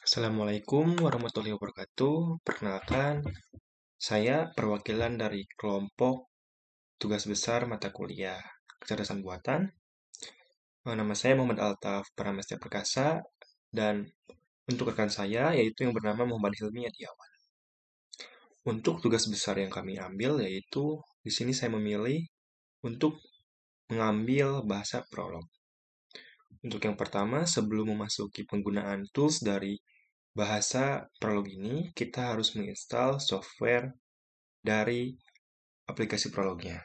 Assalamualaikum warahmatullahi wabarakatuh. Perkenalkan, saya perwakilan dari kelompok tugas besar mata kuliah kecerdasan buatan. Nama saya Muhammad Altaf Pramestya Perkasa dan untuk rekan saya yaitu yang bernama Muhammad Hilmi Yadiawan. Untuk tugas besar yang kami ambil yaitu di sini saya memilih untuk mengambil bahasa prolog. Untuk yang pertama, sebelum memasuki penggunaan tools dari bahasa prolog ini, kita harus menginstal software dari aplikasi prolognya.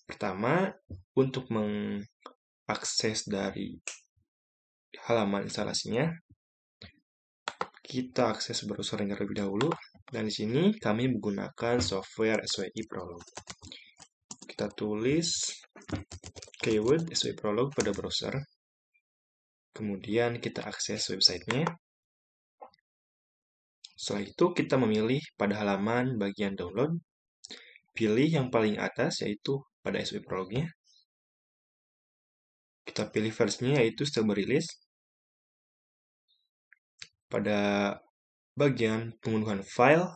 Pertama, untuk mengakses dari halaman instalasinya, kita akses browsernya terlebih dahulu. Dan di sini kami menggunakan software SWI Prolog. Kita tulis keyword SWI Prolog pada browser. Kemudian kita akses websitenya. Setelah itu kita memilih pada halaman bagian download. Pilih yang paling atas yaitu pada SWI Prolognya. Kita pilih versinya yaitu stable release. Pada bagian pengunduhan file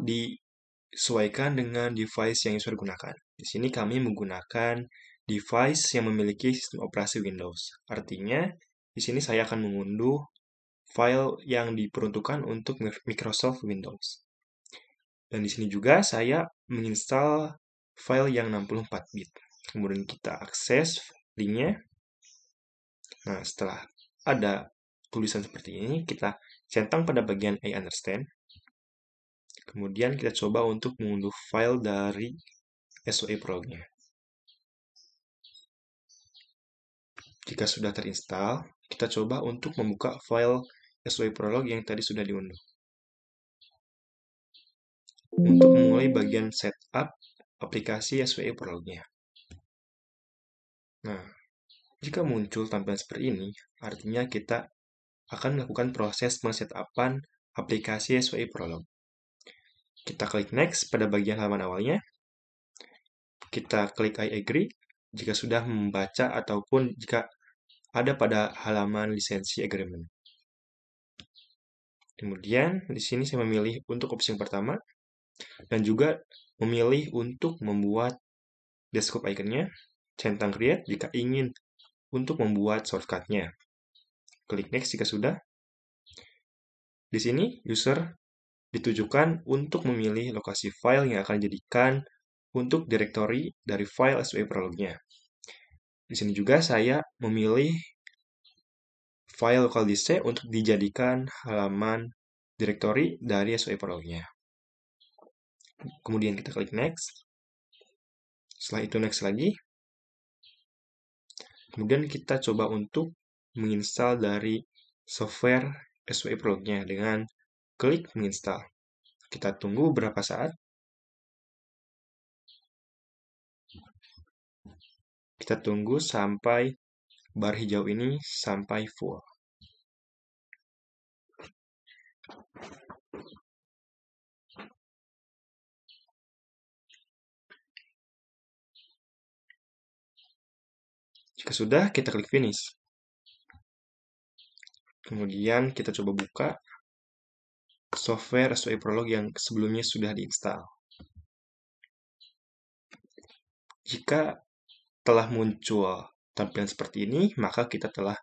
disesuaikan dengan device yang sudah digunakan. Di sini kami menggunakan device yang memiliki sistem operasi Windows. Artinya, di sini saya akan mengunduh file yang diperuntukkan untuk Microsoft Windows. Dan di sini juga saya menginstal file yang 64 bit. Kemudian kita akses linknya. Nah, setelah ada tulisan seperti ini, kita centang pada bagian I understand. Kemudian kita coba untuk mengunduh file dari SWI Prolog-nya. Jika sudah terinstall, kita coba untuk membuka file SWI Prolog yang tadi sudah diunduh. Untuk memulai bagian setup aplikasi SWI Prolog-nya. Nah, jika muncul tampilan seperti ini, artinya kita akan melakukan proses men-setupan aplikasi SWI Prolog. Kita klik next pada bagian halaman awalnya. Kita klik I agree jika sudah membaca ataupun jika ada pada halaman lisensi agreement. Kemudian di sini saya memilih untuk opsi yang pertama dan juga memilih untuk membuat desktop iconnya, centang create jika ingin untuk membuat shortcutnya. Klik next jika sudah. Di sini user ditujukan untuk memilih lokasi file yang akan dijadikan untuk direktori dari file SWI Prolog-nya. Di sini juga saya memilih file local disk C untuk dijadikan halaman direktori dari SWI Prolog-nya. Kemudian kita klik next. Setelah itu next lagi. Kemudian kita coba untuk menginstal dari software SWI Prolog-nya dengan klik menginstal. Kita tunggu beberapa saat. Kita tunggu sampai bar hijau ini sampai full. Jika sudah, kita klik finish. Kemudian kita coba buka software SWI Prolog yang sebelumnya sudah diinstal. Jika telah muncul tampilan seperti ini, maka kita telah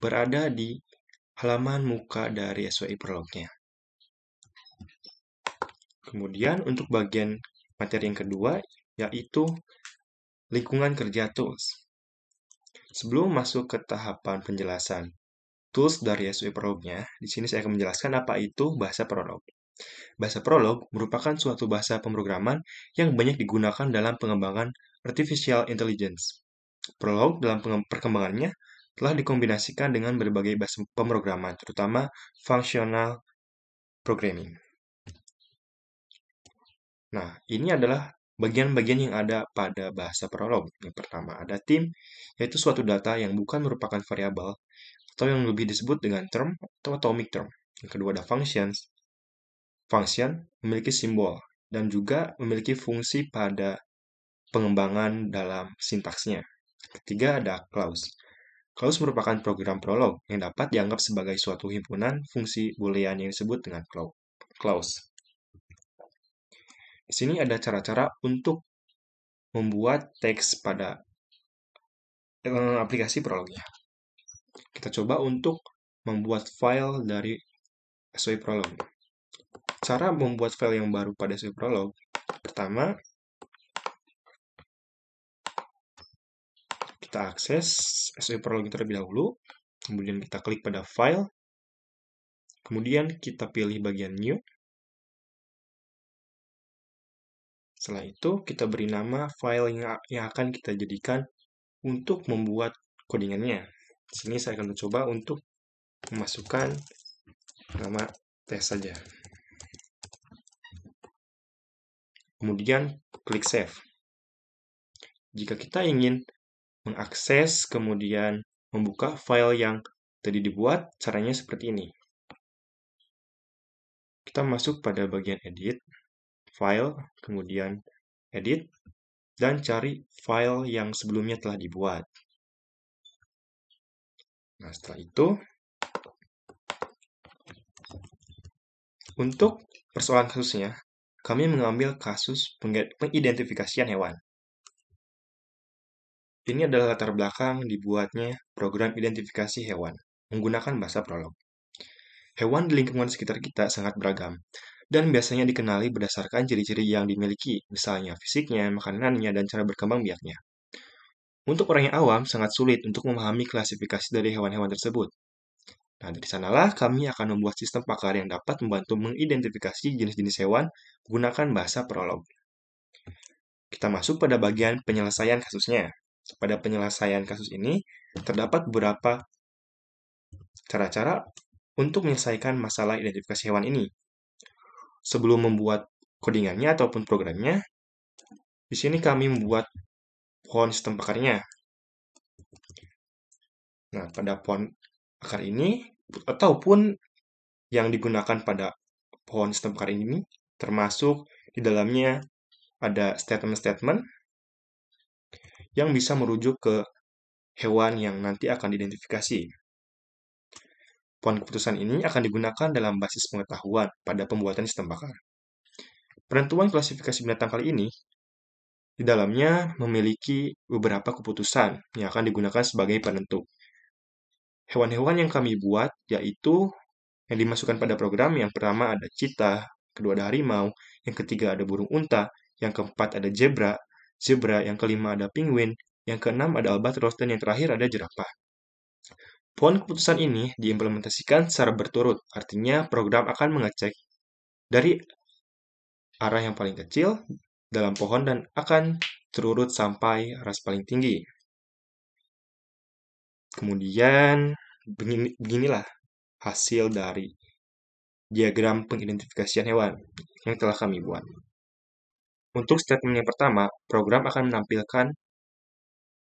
berada di halaman muka dari SWI Prolog-nya. Kemudian untuk bagian materi yang kedua, yaitu lingkungan kerja tools. Sebelum masuk ke tahapan penjelasan tools dari SWI Prolog-nya, di sini saya akan menjelaskan apa itu bahasa prolog. Bahasa prolog merupakan suatu bahasa pemrograman yang banyak digunakan dalam pengembangan artificial intelligence. Prolog dalam perkembangannya telah dikombinasikan dengan berbagai bahasa pemrograman, terutama functional programming. Nah, ini adalah bagian-bagian yang ada pada bahasa prolog. Yang pertama, ada tim, yaitu suatu data yang bukan merupakan variabel, atau yang lebih disebut dengan term atau atomic term. Yang kedua, ada functions. Function memiliki simbol, dan juga memiliki fungsi pada pengembangan dalam sintaksnya. Ketiga, ada clause. Clause merupakan program prolog yang dapat dianggap sebagai suatu himpunan fungsi boolean yang disebut dengan clause. Di sini ada cara-cara untuk membuat teks pada aplikasi prolognya. Kita coba untuk membuat file dari SOI Prolog. Cara membuat file yang baru pada SOI Prolog, pertama, kita akses SOI Prolog terlebih dahulu, kemudian kita klik pada file, kemudian kita pilih bagian new. Setelah itu, kita beri nama file yang akan kita jadikan untuk membuat codingannya. Di sini saya akan mencoba untuk memasukkan nama tes saja. Kemudian klik save. Jika kita ingin mengakses kemudian membuka file yang tadi dibuat, caranya seperti ini. Kita masuk pada bagian edit, file, kemudian edit, dan cari file yang sebelumnya telah dibuat. Nah, setelah itu, untuk persoalan kasusnya, kami mengambil kasus pengidentifikasian hewan. Ini adalah latar belakang dibuatnya program identifikasi hewan menggunakan bahasa Prolog. Hewan di lingkungan sekitar kita sangat beragam, dan biasanya dikenali berdasarkan ciri-ciri yang dimiliki, misalnya fisiknya, makanannya, dan cara berkembang biaknya. Untuk orang yang awam, sangat sulit untuk memahami klasifikasi dari hewan-hewan tersebut. Nah, dari sanalah kami akan membuat sistem pakar yang dapat membantu mengidentifikasi jenis-jenis hewan menggunakan bahasa Prolog. Kita masuk pada bagian penyelesaian kasusnya. Pada penyelesaian kasus ini, terdapat beberapa cara-cara untuk menyelesaikan masalah identifikasi hewan ini. Sebelum membuat codingannya ataupun programnya, di sini kami membuat pohon sistem pakarnya. Nah, pada pohon akar ini, ataupun yang digunakan pada pohon sistem pakar ini, termasuk di dalamnya ada statement-statement yang bisa merujuk ke hewan yang nanti akan diidentifikasi. Pohon keputusan ini akan digunakan dalam basis pengetahuan pada pembuatan sistem pakar. Penentuan klasifikasi binatang kali ini di dalamnya memiliki beberapa keputusan yang akan digunakan sebagai penentu. Hewan-hewan yang kami buat yaitu yang dimasukkan pada program, yang pertama ada cheetah, kedua ada harimau, yang ketiga ada burung unta, yang keempat ada zebra, yang kelima ada penguin, yang keenam ada albatros, dan yang terakhir ada jerapah. Pohon keputusan ini diimplementasikan secara berturut, artinya program akan mengecek dari arah yang paling kecil dalam pohon dan akan terurut sampai ras paling tinggi. Kemudian beginilah hasil dari diagram pengidentifikasian hewan yang telah kami buat. Untuk statement yang pertama, program akan menampilkan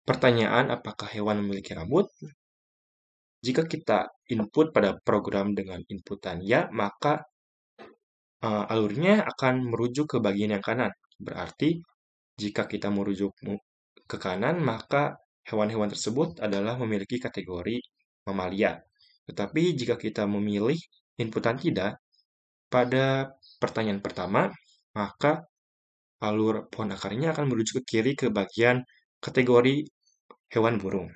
pertanyaan apakah hewan memiliki rambut. Jika kita input pada program dengan inputan ya, maka alurnya akan merujuk ke bagian yang kanan. Berarti jika kita merujuk ke kanan, maka hewan-hewan tersebut adalah memiliki kategori mamalia. Tetapi jika kita memilih inputan tidak, pada pertanyaan pertama, maka alur pohon akarnya akan merujuk ke kiri ke bagian kategori hewan burung.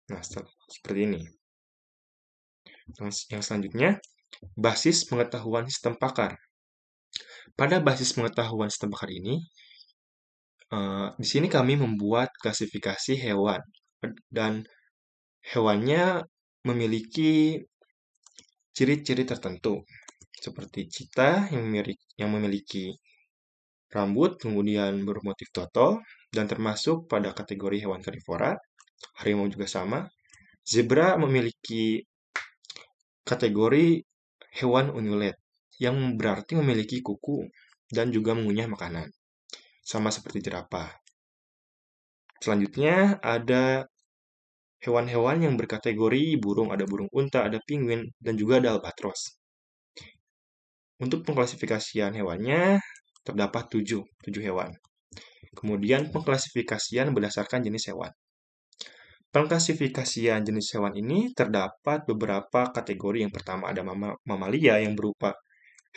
Nah, seperti ini. Yang selanjutnya, basis pengetahuan sistem pakar. Pada basis pengetahuan sistem pakar ini, di sini kami membuat klasifikasi hewan dan hewannya memiliki ciri-ciri tertentu seperti cheetah yang memiliki rambut kemudian bermotif total dan termasuk pada kategori hewan karnivora. Harimau juga sama. Zebra memiliki kategori hewan ungulate yang berarti memiliki kuku dan juga mengunyah makanan. Sama seperti jerapah. Selanjutnya ada hewan-hewan yang berkategori burung, ada burung unta, ada penguin, dan juga ada albatros. Untuk pengklasifikasian hewannya terdapat 7 hewan. Kemudian pengklasifikasian berdasarkan jenis hewan. Pengklasifikasian jenis hewan ini terdapat beberapa kategori. Yang pertama ada mamalia yang berupa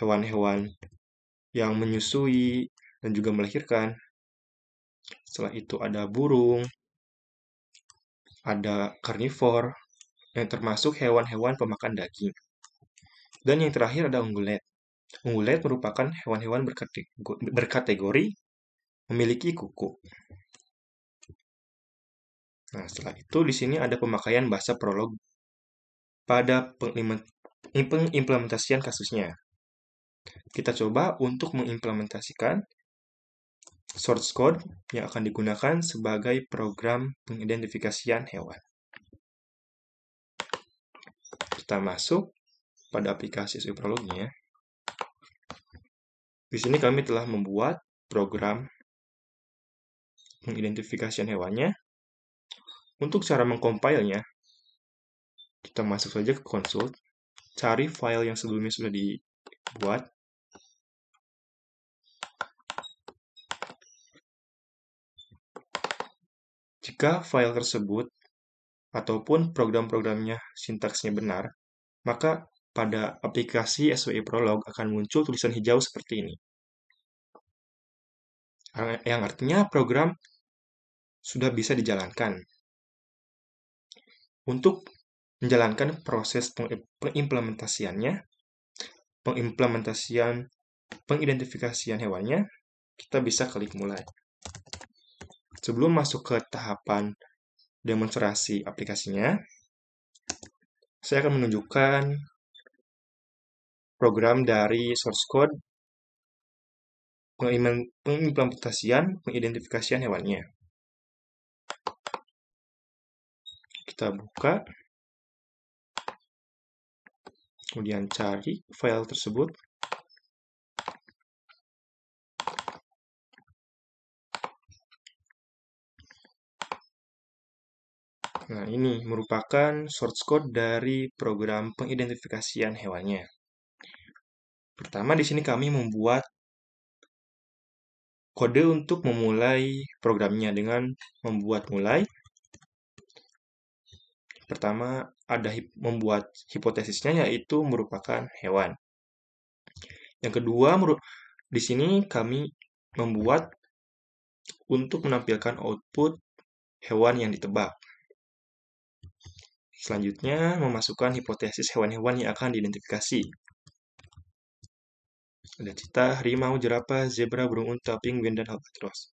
hewan-hewan yang menyusui dan juga melahirkan. Setelah itu ada burung, ada karnivor, yang termasuk hewan-hewan pemakan daging. Dan yang terakhir ada unggulet. Unggulet merupakan hewan-hewan berkategori memiliki kuku. Nah, setelah itu di sini ada pemakaian bahasa prolog pada pengimplementasian kasusnya. Kita coba untuk mengimplementasikan source code yang akan digunakan sebagai program pengidentifikasian hewan. Kita masuk pada aplikasi SWI Prolognya. Di sini kami telah membuat program pengidentifikasian hewannya. Untuk cara mengcompile-nya, kita masuk saja ke console, cari file yang sebelumnya sudah dibuat. Jika file tersebut ataupun program-programnya sintaksnya benar, maka pada aplikasi SWI Prolog akan muncul tulisan hijau seperti ini. Yang artinya program sudah bisa dijalankan. Untuk menjalankan proses pengidentifikasian hewannya, kita bisa klik mulai. Sebelum masuk ke tahapan demonstrasi aplikasinya, saya akan menunjukkan program dari source code pengidentifikasian hewannya. Kita buka, kemudian cari file tersebut. Nah, ini merupakan source code dari program pengidentifikasian hewannya. Pertama, di sini kami membuat kode untuk memulai programnya dengan membuat mulai. Pertama, ada membuat hipotesisnya, yaitu merupakan hewan. Yang kedua, di sini kami membuat untuk menampilkan output hewan yang ditebak. Selanjutnya, memasukkan hipotesis hewan-hewan yang akan diidentifikasi. Ada cheetah, harimau, jerapah, zebra, burung unta, penguin, dan albatros.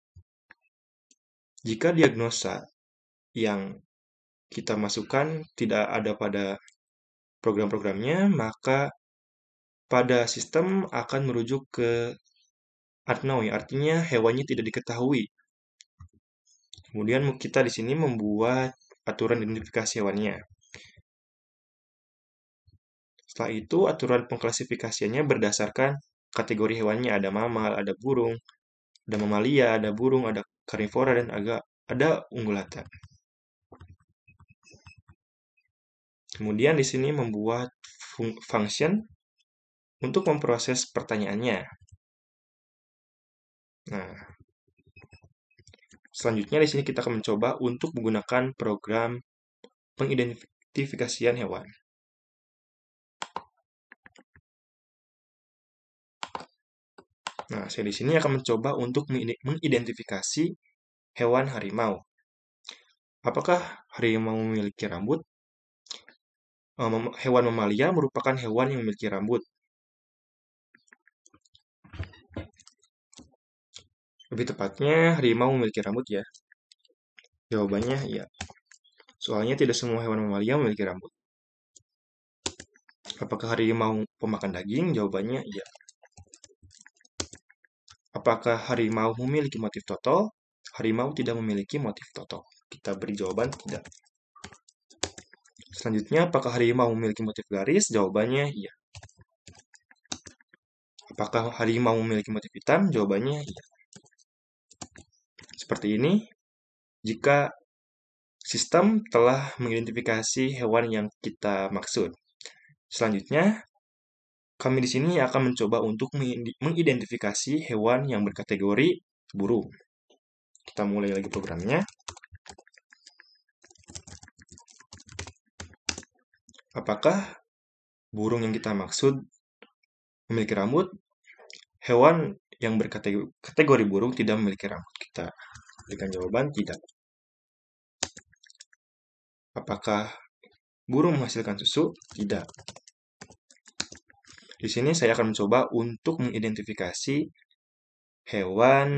Jika diagnosa yang kita masukkan tidak ada pada program-programnya, maka pada sistem akan merujuk ke unknown, artinya hewannya tidak diketahui. Kemudian kita di sini membuat aturan identifikasi hewannya. Setelah itu, aturan pengklasifikasiannya berdasarkan kategori hewannya. Ada mamal, ada burung, ada mamalia, ada burung, ada karnivora, dan ada ungulata. Kemudian di sini membuat function untuk memproses pertanyaannya. Nah, selanjutnya di sini kita akan mencoba untuk menggunakan program pengidentifikasian hewan. Nah, saya di sini akan mencoba untuk mengidentifikasi hewan harimau. Apakah harimau memiliki rambut? Hewan mamalia merupakan hewan yang memiliki rambut. Lebih tepatnya, harimau memiliki rambut ya. Jawabannya iya. Soalnya tidak semua hewan mamalia memiliki rambut. Apakah harimau pemakan daging? Jawabannya iya. Apakah harimau memiliki motif total? Harimau tidak memiliki motif total. Kita beri jawaban tidak. Selanjutnya, apakah harimau memiliki motif garis? Jawabannya iya. Apakah harimau memiliki motif hitam? Jawabannya iya. Seperti ini, jika sistem telah mengidentifikasi hewan yang kita maksud. Selanjutnya, kami di sini akan mencoba untuk mengidentifikasi hewan yang berkategori burung. Kita mulai lagi programnya. Apakah burung yang kita maksud memiliki rambut? Hewan yang berkategori burung tidak memiliki rambut. Kita berikan jawaban tidak. Apakah burung menghasilkan susu? Tidak. Di sini saya akan mencoba untuk mengidentifikasi hewan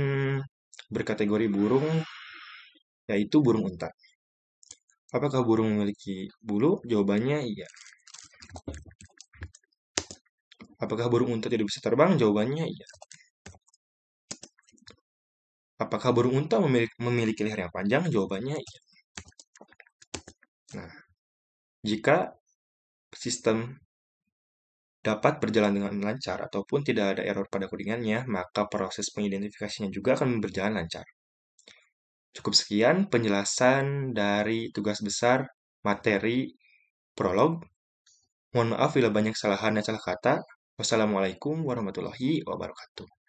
berkategori burung, yaitu burung unta. Apakah burung memiliki bulu? Jawabannya iya. Apakah burung unta tidak bisa terbang? Jawabannya iya. Apakah burung unta memiliki leher yang panjang? Jawabannya iya. Nah, jika sistem dapat berjalan dengan lancar ataupun tidak ada error pada codingannya, maka proses pengidentifikasinya juga akan berjalan lancar. Cukup sekian penjelasan dari tugas besar materi prolog. Mohon maaf bila banyak kesalahan dan salah kata. Wassalamualaikum warahmatullahi wabarakatuh.